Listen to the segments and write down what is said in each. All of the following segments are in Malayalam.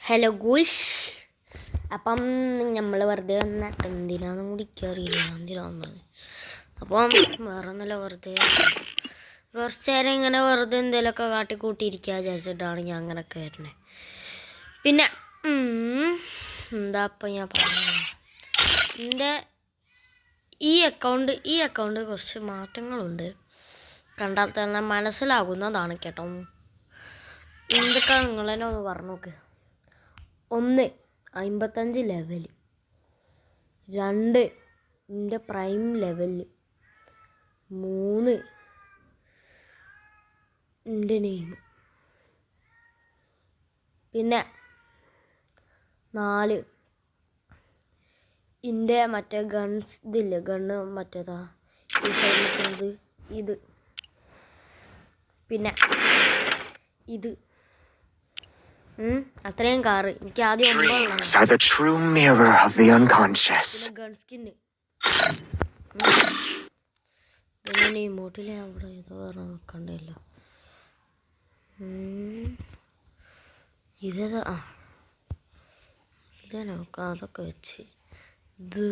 ഹലോ ഗൂയ്സ്, അപ്പം നമ്മൾ വെറുതെ വന്നിട്ട് എന്തിനാന്നും കൂടി കയറിയില്ല. എന്തിനാ വന്നത്? അപ്പം വേറെ ഒന്നുമില്ല, വെറുതെ കുറച്ച് നേരം ഇങ്ങനെ വെറുതെ എന്തെങ്കിലുമൊക്കെ കാട്ടിക്കൂട്ടിയിരിക്കുക വിചാരിച്ചിട്ടാണ് ഞാൻ അങ്ങനെയൊക്കെ വരുന്നത്. പിന്നെ എന്താ ഇപ്പം ഞാൻ പറഞ്ഞത്, എൻ്റെ ഈ അക്കൗണ്ട് കുറച്ച് മാറ്റങ്ങളുണ്ട്. കണ്ടാൽ തന്നെ മനസ്സിലാകുന്നതാണ് കേട്ടോ. എന്തൊക്കെ നിങ്ങൾ തന്നെ ഒന്ന് പറഞ്ഞു നോക്ക്. 1 55 ലെവൽ, 2 എൻ്റെ പ്രൈം ലെവൽ, 3 എൻ്റെ നെയിം, പിന്നെ 4 എൻ്റെ മറ്റേ ഗൺസ് ഇതില്ലേ, ഗണ്ണ് മറ്റേതാ ഈ സൈഡിൽ ഇത്, പിന്നെ ഇത് അത്രയും കാറ്. എനിക്ക് ആദ്യം ഗൺസ്കിന്ന് പിന്നെ ഇമോട്ടിലെ അവിടെ ഏതോ പറഞ്ഞ നോക്കണ്ടല്ലോ. ഇതേതാ? ഇതാ നോക്കാം. അതൊക്കെ വെച്ച് ഇത്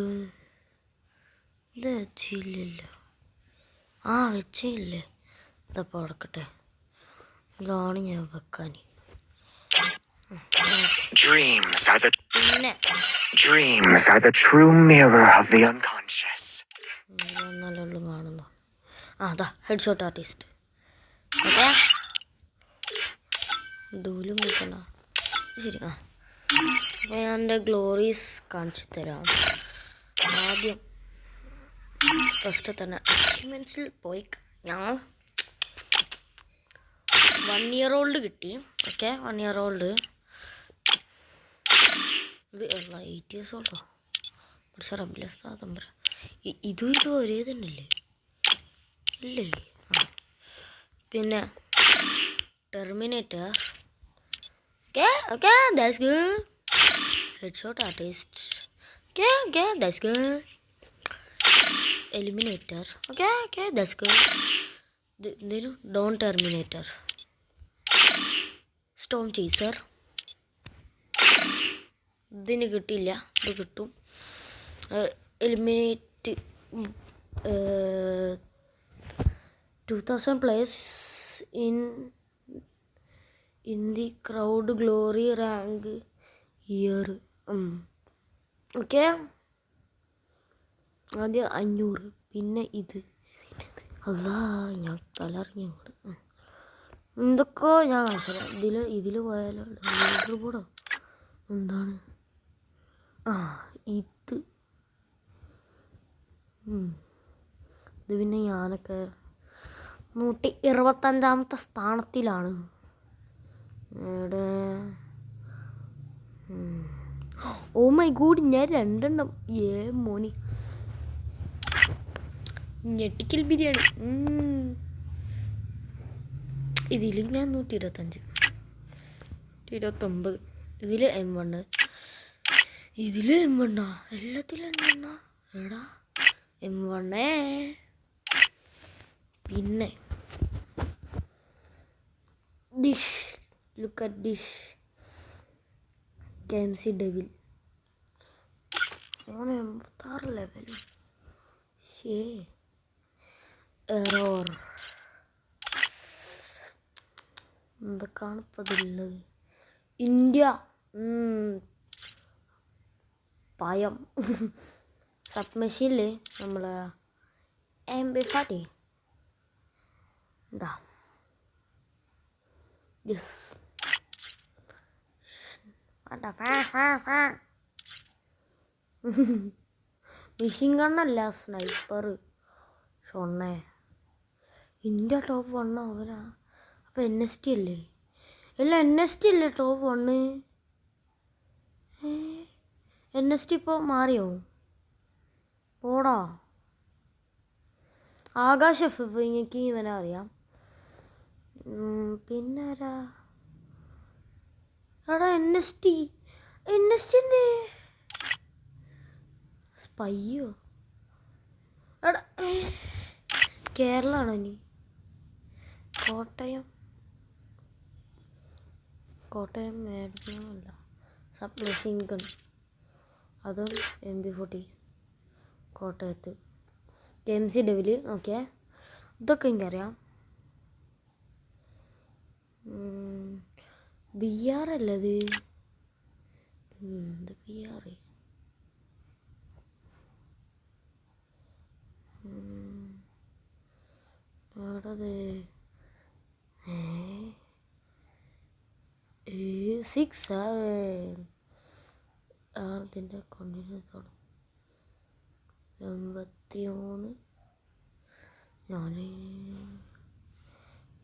വെച്ചില്ലല്ലോ. വെച്ചില്ലേ. ഇതപ്പോൾ അടക്കട്ടെ. ഇതാണ് ഞാൻ വെക്കാൻ. Dreams are the true mirror of the unconscious. നല്ല കാണുന്നു. അതാ ഹെഡ് ഷോട്ട് ആർട്ടിസ്റ്റ്. ഓക്കെ, ഡൂലും നോക്കണ്ട. ശരി. ഞാൻ എൻ്റെ ഗ്ലോറീസ് കാണിച്ചു തരാം. ആദ്യം ഫസ്റ്റ് തന്നെ അച്ചീവ്മെൻറ്റ്സിൽ പോയി ഞാൻ 1 year old കിട്ടി. Okay, 1 year old. ഇത് 8 years old. പക്ഷേ റബ്ബിലസ്താ തമ്പര ഇതും ഒരേ തന്നെയല്ലേ അല്ലേ? പിന്നെ Terminator. Okay that's good. Head shot artist. Okay that's good. Eliminator. Okay that's good. എന്തേലും ഡോൺ ടെർമിനേറ്റർ. Storm chaser. ഇതിന് കിട്ടില്ല, ഇത് കിട്ടും. Eliminate 2000 players in the crowd glory rank year. Okay, ആദ്യം 500. പിന്നെ ഇത് അല്ലാ ഞാൻ തലറിഞ്ഞ എന്തൊക്കെയോ ഞാൻ മനസ്സിലായി. ഇതിൽ പോയാലോ ലീഡർ ബോർഡോ എന്താണ്? ഇത് പിന്നെ ഞാനൊക്കെ 125ാമത്തെ സ്ഥാനത്തിലാണ്. ഇവിടെ ഓ മൈ ഗോഡ്, ഞാൻ 2 എണ്ണം. മോനി ഞെട്ടിക്കൽ ബിരിയാണി. ഇതിൽ ഞാൻ 125, 129. ഇതിൽ M1, ഇതിൽ M1. എല്ലാത്തിലും M1. എടാ M1. പിന്നെ dish, look at dish. KMC devil 86 level. Error. എന്തൊക്കെയാണ് ഇപ്പോൾ ഇതിലുള്ളത്? ഇന്ത്യ പയം. സബ്മെഷീനിൽ നമ്മൾ MP40 എന്താ യെസ്. മെഷീൻ ഗണ്ണല്ല, സ്നൈപ്പർ. ഷൊണ്ണേ ഇന്ത്യ ടോപ്പ് 1 അവനാ. അപ്പോൾ NST അല്ലേ? അല്ല NST അല്ലേ ടോപ്പ് 1? NST ഇപ്പോൾ മാറിയോ? പോടാ. ആകാശ് എഫ് എനിക്ക് ഇവനെ അറിയാം. പിന്നെ ആരാ? എടാ NST സ്പയ്യോ? എടാ കേരളാണോ ഇനി? കോട്ടയം മേടിക്കണമല്ല. സബ് മെഷീൻ ഗൺ, അതും MP40 കോട്ടയത്ത്. KMC devil. ഓക്കെ, ഇതൊക്കെ എനിക്കറിയാം. BR അല്ലത്, ഇത് BR. എവിടത്? 6 അതിൻ്റെ കണ്ടിന്യൂസ് ആണ്. 83. ഞാൻ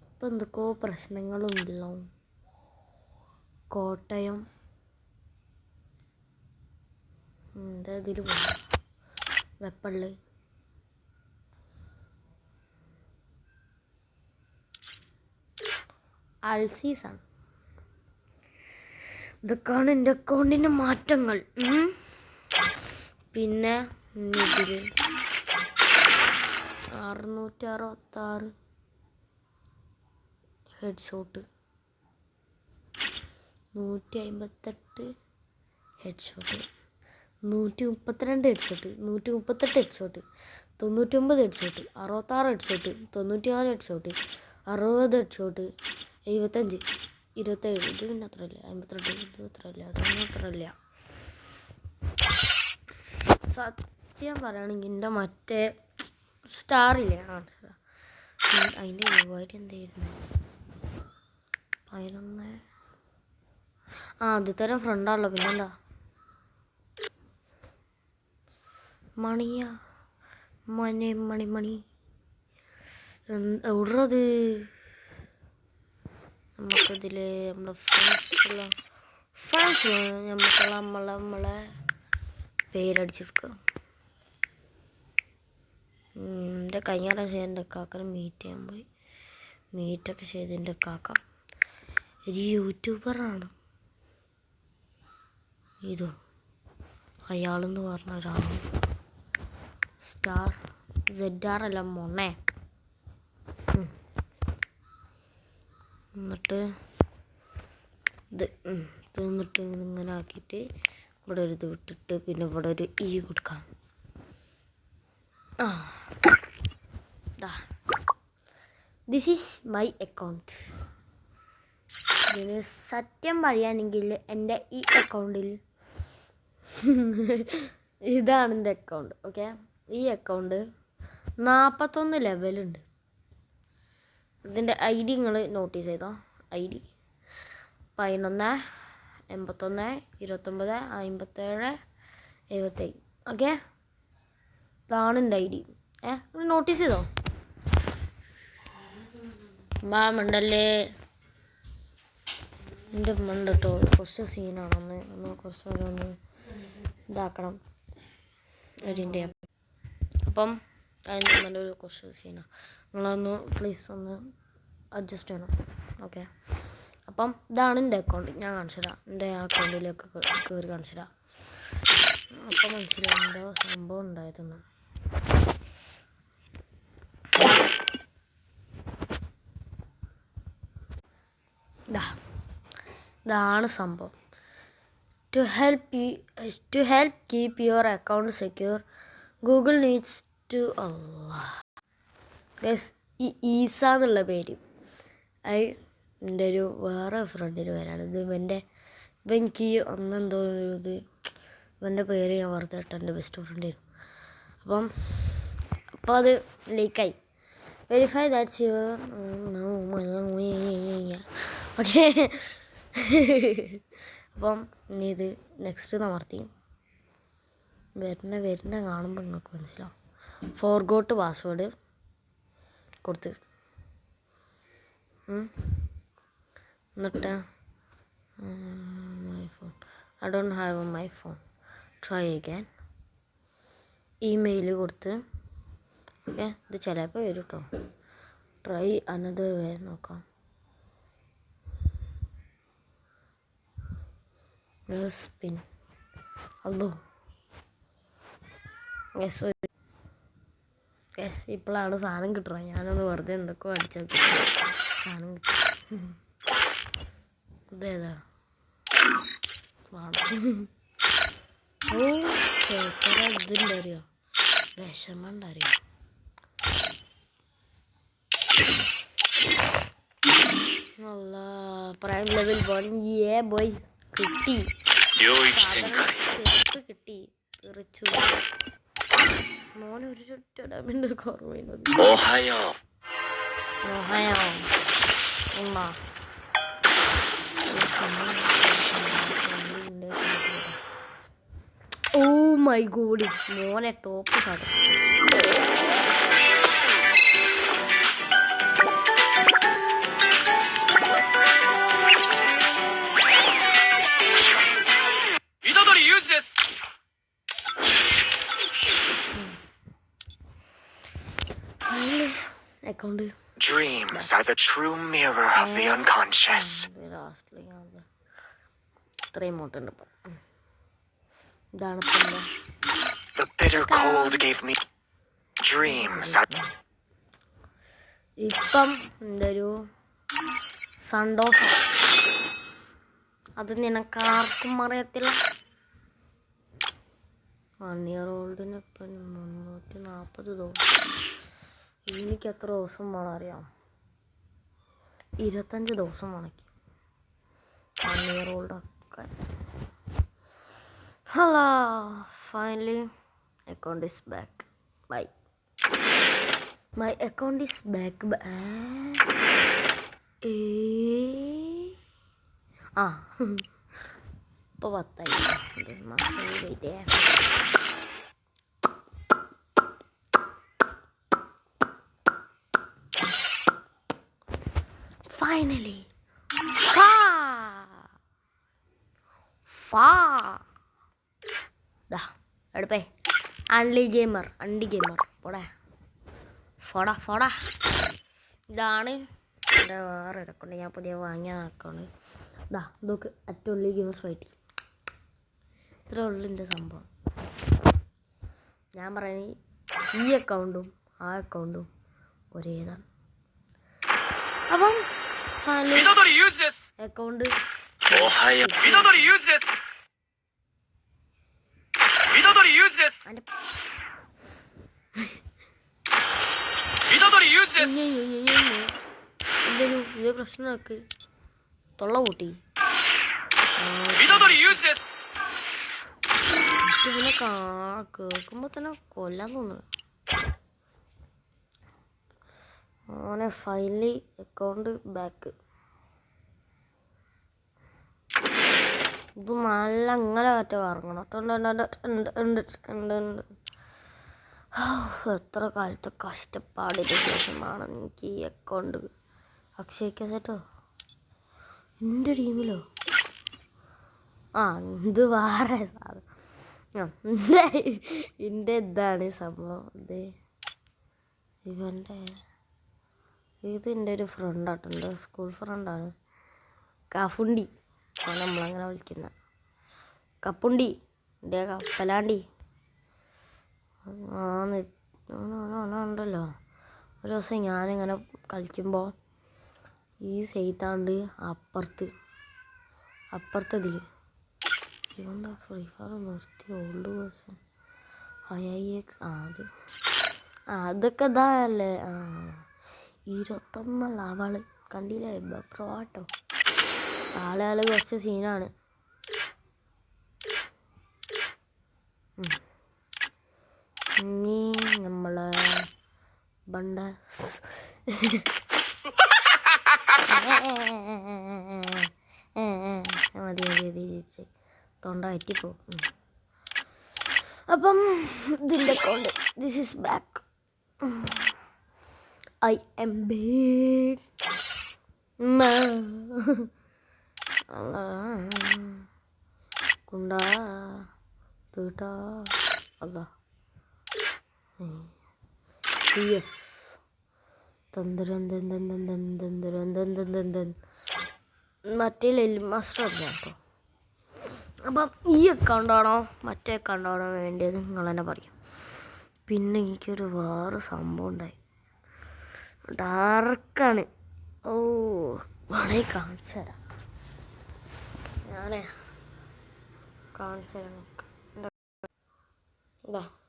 ഇപ്പം എന്തൊക്കെയോ പ്രശ്നങ്ങളുണ്ടല്ലോ. കോട്ടയം എന്താ ഇതിൽ പോകാം. വെപ്പള്ളി. അൽസീസാണ്. ഇതൊക്കെയാണ് എൻ്റെ അക്കൗണ്ടിൻ്റെ മാറ്റങ്ങൾ. പിന്നെ ഇതിൽ 666 head shot, 158 head shot, 132 head shot, 138 head shot, 99 head shot, 66 head shot, 94 head shot, 60 head shot, 75, 27. ഇത് പിന്നെ അത്രയല്ല. 52. ഇത് അത്രയല്ല. അതൊന്നും അത്രയല്ല. സത്യം പറയുകയാണെങ്കിൽ എൻ്റെ മറ്റേ സ്റ്റാറില്ലേ അതിൻ്റെ രൂപമായിട്ട് എന്തായിരുന്നു? 11. അത് തരം ഫ്രണ്ടാണല്ലോ. പിന്നെന്താ മണിയാ, മണി എവിടുന്നത്? നമുക്കിതിൽ നമ്മളെ ഫ്രണ്ട്സ് നമ്മളെ പേരടിച്ചെടുക്കുക. എൻ്റെ കഴിഞ്ഞ പ്രാവശ്യം എൻ്റെ കാക്കനെ മീറ്റ് ചെയ്യാൻ പോയി. മീറ്റൊക്കെ ചെയ്ത് എൻ്റെ കാക്ക ഒരു യൂട്യൂബറാണ്. ഇതോ അയാളെന്ന് പറഞ്ഞ ഒരാളാണ്. സ്റ്റാർ ZR അല്ല മൊണ്ണേ. എന്നിട്ട് എന്നിട്ട് ഇങ്ങനെ ആക്കിയിട്ട് ഇവിടെ ഒരു ഇത് വിട്ടിട്ട് പിന്നെ ഇവിടെ ഒരു കൊടുക്കാം. This is my account. ഇതിന് സത്യം പറയുകയാണെങ്കിൽ എൻ്റെ ഈ അക്കൗണ്ടിൽ ഇതാണ് എൻ്റെ അക്കൗണ്ട്. ഓക്കെ, ഈ അക്കൗണ്ട് 41 ലെവലുണ്ട്. ഇതിൻ്റെ ID നിങ്ങൾ നോട്ടീസ് ചെയ്തോ. ID 11, 81, 29, 57, 77. ഓക്കെ, ഇതാണ് എൻ്റെ ID. നോട്ടീസ് ചെയ്തോ. മണ്ടല്ലേ എൻ്റെ മണ്ട കേട്ടോ. കുറച്ച് സീനാണ്. ഒന്ന് കുറച്ച് ഇതാക്കണം അതിൻ്റെ. അപ്പം അതിൻ്റെ നല്ലൊരു കുറച്ച് സീനാണ്. നിങ്ങളൊന്ന് പ്ലീസ് ഒന്ന് അഡ്ജസ്റ്റ് ചെയ്യണം. ഓക്കെ, അപ്പം ഇതാണ് എൻ്റെ അക്കൗണ്ട്. ഞാൻ കാണിച്ചു തരാം. എൻ്റെ അക്കൗണ്ടിലേക്ക് കയറി കാണിച്ചു തരാം. അപ്പം മനസ്സിലായി എന്തോ സംഭവം ഉണ്ടായിരുന്നു. ഇതാണ് സംഭവം. To help keep your account secure, Google needs to ഈ ഈസ എന്നുള്ള പേര് എൻ്റെ ഒരു വേറെ ഫ്രണ്ടിന് പേരാണ്. ഇത് എനിക്ക് അന്നെന്തോ ഇത് ഇവൻ്റെ പേര് ഞാൻ വെറുതെ ഇട്ട എൻ്റെ ബെസ്റ്റ് ഫ്രണ്ടിന്. അപ്പോൾ അത് ലീക്കായി. Verify that's your okay. അപ്പം ഇനി ഇത് നെക്സ്റ്റ് അമർത്തി വരുന്ന കാണുമ്പോൾ നിങ്ങൾക്ക് മനസ്സിലാവും. ഫോർഗോട്ട് പാസ്വേഡ് കൊടുത്ത് എന്നിട്ട് my phone, I don't have my phone, try again. Email കൊടുത്ത് ഓക്കെ. ഇത് ചിലപ്പോൾ വരും കേട്ടോ. ട്രൈ അനദർ വേ നോക്കാം. സ്പിൻ അല്ലോ. ഇപ്പോഴാണ് സാധനം കിട്ടുക. ഞാനൊന്ന് വെറുതെ എന്തൊക്കെ അടിച്ചു നോക്കി സാധനം കിട്ടും. ഇതേതാ ഓ ചേച്ചറ ഇതിൻ്റെ അറിയോ വിഷമണ്ട അറിയോ നല്ല പ്രൈം ലെവൽ 1 ബോയ് കിട്ടി കിട്ടി തെറിച്ചു മോനെ ഒരു ചുറ്റടമിൻ്റെ കുറവുണ്ട് ഓ മൈ ഗോഡ് മോനെ ടോപ്പ് സാധനം account Dreams are the true mirror of the unconscious. ഇത്രയും മോട്ടുണ്ട് ഇപ്പം ഇതാണ് The bitter cold gave me dreams. ഇപ്പം എന്തൊരു സന്തോഷം അത് നിനക്കാർക്കും അറിയത്തില്ല 1 year oldന് ഇപ്പം 340 ദിവസം എനിക്ക് എത്ര ദിവസം വേണം അറിയാം 25 ദിവസം വേണമെങ്കിൽ 1 year old ഒക്കെ hello finally account is back bye my account is back ഇപ്പോൾ 10 Finally, അടുപ്പേ അണ്ടി ഗെയിമർ പോടാ ഫോടാ ഇതാണ് എൻ്റെ വേറെ അക്കൗണ്ട് ഞാൻ പുതിയ വാങ്ങിയ അക്കൗണ്ട് ഇതൊക്കെ അറ്റൊള്ളി ഗെയിമേഴ്സ് ഫൈറ്റ് ഇത്രേ ഉള്ളു എൻ്റെ സംഭവം ഞാൻ പറയുന്നത് ഈ അക്കൗണ്ടും ആ അക്കൗണ്ടും ഒരേതാണ് അപ്പം അക്കൗണ്ട് ഇതേ പ്രശ്നമാക്ക് തൊള്ള കൂട്ടി ഇതിനെ കേൾക്കുമ്പോ തന്നെ കൊല്ലാൻ തോന്നുന്നു ഓനെ ഫൈനലി അക്കൗണ്ട് ബാക്ക് ഇത് നല്ല അങ്ങനെ കറ്റ കറങ്ങണം എത്ര കാലത്തെ കഷ്ടപ്പാടിന് ശേഷമാണ് എനിക്ക് ഈ അക്കൗണ്ട് അക്ഷയിക്കാൻ കേട്ടോ എൻ്റെ ടീമിലോ ഇത് വേറെ സാധനം എൻ്റെ ഇതാണ് സംഭവം ഇവൻ്റെ ഇത് എൻ്റെ ഒരു ഫ്രണ്ടായിട്ടുണ്ട് സ്കൂൾ ഫ്രണ്ടാണ് കാഫുണ്ടി ആണ് നമ്മളങ്ങനെ വിളിക്കുന്നത് കപ്പുണ്ടി എൻ്റെ കപ്പലാണ്ടി ഉണ്ടല്ലോ ഒരു ദിവസം ഞാനിങ്ങനെ കളിക്കുമ്പോൾ ഈ സെയ്ത്താണ്ട് അപ്പുറത്തതിൽ ഇവന്താ ഫ്രീ ഫയർ നിർത്തി ഓൾഡ് പേഴ്സൺ IIX അതൊക്കെ ഇതല്ലേ 21 ലാവാള് കണ്ടില്ലേ പ്രോ ആട്ടോ ആള് കുറച്ച് സീനാണ് ഇനി നമ്മളെ ബണ്ട മതി തൊണ്ട അറ്റിപ്പോ അപ്പം ഇതിൻ്റെ account this is back I am big. Kunda Tuta Allah. Yes. Tandaran. മറ്റേ മാസ്റ്റർ കേട്ടോ അപ്പം ഈ അക്കൗണ്ടാണോ മറ്റേ അക്കൗണ്ടാണോ വേണ്ടത് നിങ്ങൾ തന്നെ പറയും പിന്നെ എനിക്കൊരു വേറെ സംഭവം ഉണ്ടായി ഡാർക്കാണ് വേണേ കാണിച്ചു തരാം ഞാനേ കാണിച്ചു തരാം.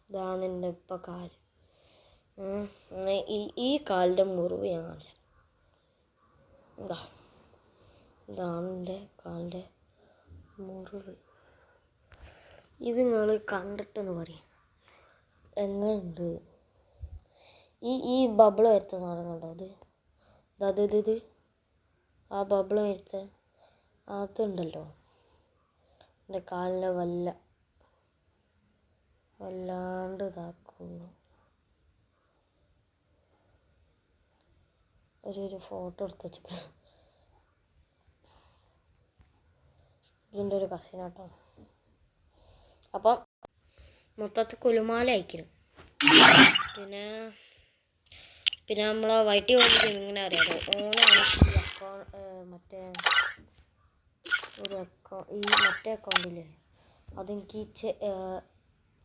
ഇതാണ് എൻ്റെ ഇപ്പം കാല്. ഈ കാലിൻ്റെ മുറിവ് ഞാൻ കാണിച്ചു തരാം. ഇതാണ് എൻ്റെ കാലിൻ്റെ മുറിവ്. ഇത് നിങ്ങൾ കണ്ടിട്ടെന്ന് പറയും എങ്ങനെയുണ്ട്. ഈ ബബിൾ വരുത്ത സാധനം കണ്ടോ? ഇത് ആ ബബിൾ വരുത്ത അതുണ്ടല്ലോ എൻ്റെ കാലിനെ വല്ലാണ്ട് ഇതാക്കുന്നു. ഒരു ഫോട്ടോ എടുത്ത് വെച്ചിട്ട് ഇതിൻ്റെ ഒരു കസിനാട്ടോ. അപ്പം മൊത്തത്തിൽ കുലുമാല അയക്കണം. പിന്നെ നമ്മളെ വൈറ്റി വന്നിട്ട് ഇങ്ങനെ അറിയാലോ, ഓനാണ് മറ്റേ ഈ മറ്റേ അക്കൗണ്ടില്ലേ അതെനിക്ക്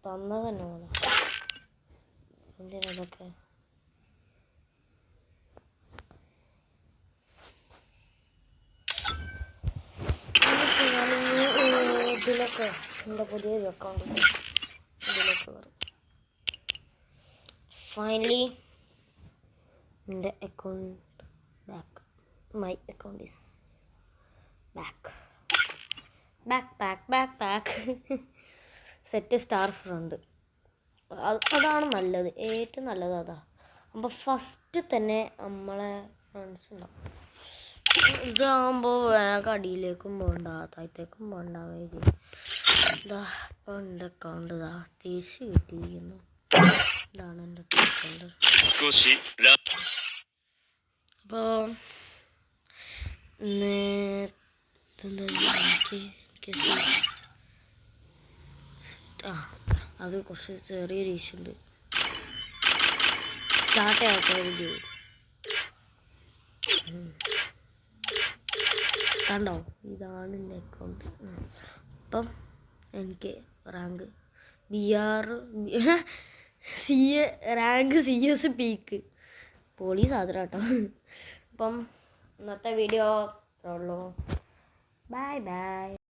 തന്നത് തന്നെ ഓന. എന്തിനതൊക്കെ ഇതിലൊക്കെ എൻ്റെ പുതിയൊരു അക്കൗണ്ട് ഇതിലൊക്കെ വരും. ഫൈനലി എൻ്റെ account back. My account is back. Set star front അതാണ് നല്ലത്, ഏറ്റവും നല്ലത് അതാ. അപ്പോൾ ഫസ്റ്റ് തന്നെ നമ്മളെ ഫ്രണ്ട്സ് ഉണ്ടാവും. ഇതാകുമ്പോൾ വേഗം അടിയിലേക്കും പോകണ്ട താഴത്തേക്കും പോകണ്ട. ഇപ്പോൾ എൻ്റെ അക്കൗണ്ട് തിരിച്ച് കിട്ടിയിരിക്കുന്നു. ഇതാണ് എൻ്റെ അക്കൗണ്ട്. അപ്പോൾ അത് കുറച്ച് ചെറിയൊരു ഇഷ്യൂ ഉണ്ട്. സ്റ്റാർട്ട് ചെയ്യാത്ത ഒരു ഗെയിം കണ്ടോ? ഇതാണ് എൻ്റെ അക്കൗണ്ട്. അപ്പം എനിക്ക് rank rank CS peak police Athira കേട്ടോ. അപ്പം ഇന്നത്തെ വീഡിയോ ഇത്രേ ഉള്ളൂ. ബൈ.